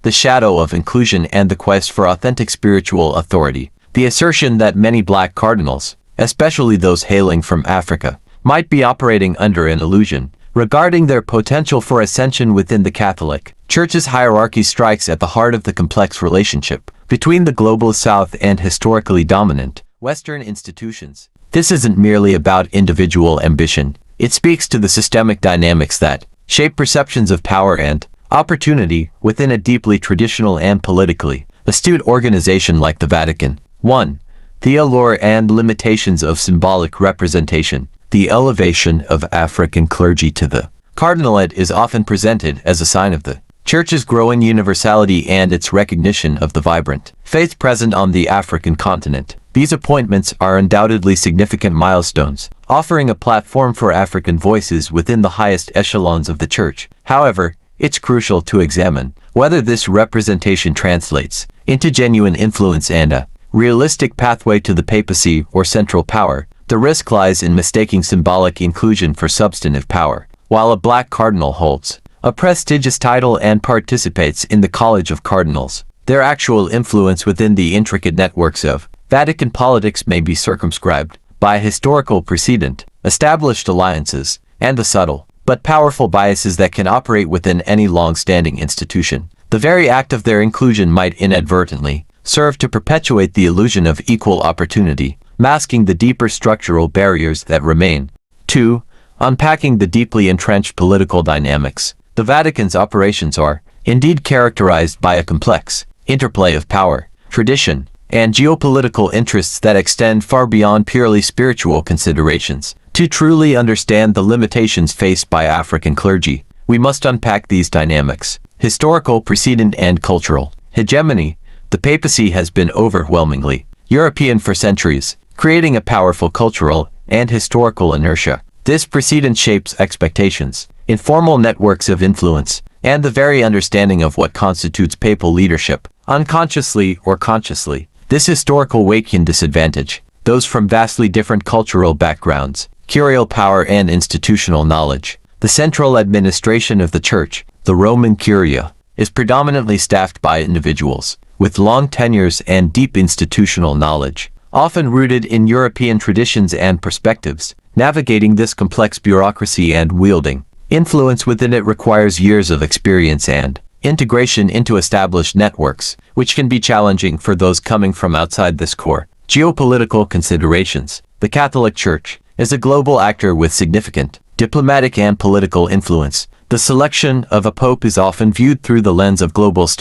the shadow of inclusion and the quest for authentic spiritual authority. The assertion that many black cardinals, especially those hailing from Africa, might be operating under an illusion regarding their potential for ascension within the Catholic Church's hierarchy strikes at the heart of the complex relationship between the global South and historically dominant Western institutions. This isn't merely about individual ambition. It speaks to the systemic dynamics that shape perceptions of power and opportunity within a deeply traditional and politically astute organization like the Vatican. 1. The allure and limitations of symbolic representation. The elevation of African clergy to the cardinalate is often presented as a sign of the Church's growing universality and its recognition of the vibrant faith present on the African continent. These appointments are undoubtedly significant milestones, offering a platform for African voices within the highest echelons of the Church. However, it's crucial to examine whether this representation translates into genuine influence and a realistic pathway to the papacy or central power. The risk lies in mistaking symbolic inclusion for substantive power. While a black cardinal holds a prestigious title and participates in the College of Cardinals, their actual influence within the intricate networks of Vatican politics may be circumscribed by historical precedent, established alliances, and the subtle but powerful biases that can operate within any long-standing institution. The very act of their inclusion might inadvertently serve to perpetuate the illusion of equal opportunity, masking the deeper structural barriers that remain. 2. Unpacking the deeply entrenched political dynamics. The Vatican's operations are indeed characterized by a complex interplay of power, tradition, and geopolitical interests that extend far beyond purely spiritual considerations. To truly understand the limitations faced by African clergy, we must unpack these dynamics. Historical precedent and cultural hegemony. The papacy has been overwhelmingly European for centuries, creating a powerful cultural and historical inertia. This precedent shapes expectations, informal networks of influence, and the very understanding of what constitutes papal leadership. Unconsciously or consciously, this historical weight can disadvantage those from vastly different cultural backgrounds, curial power and institutional knowledge. The central administration of the Church, the Roman Curia, is predominantly staffed by individuals with long tenures and deep institutional knowledge, often rooted in European traditions and perspectives. Navigating this complex bureaucracy and wielding influence within it requires years of experience and integration into established networks, which can be challenging for those coming from outside this core. Geopolitical considerations. The Catholic Church is a global actor with significant diplomatic and political influence. The selection of a pope is often viewed through the lens of global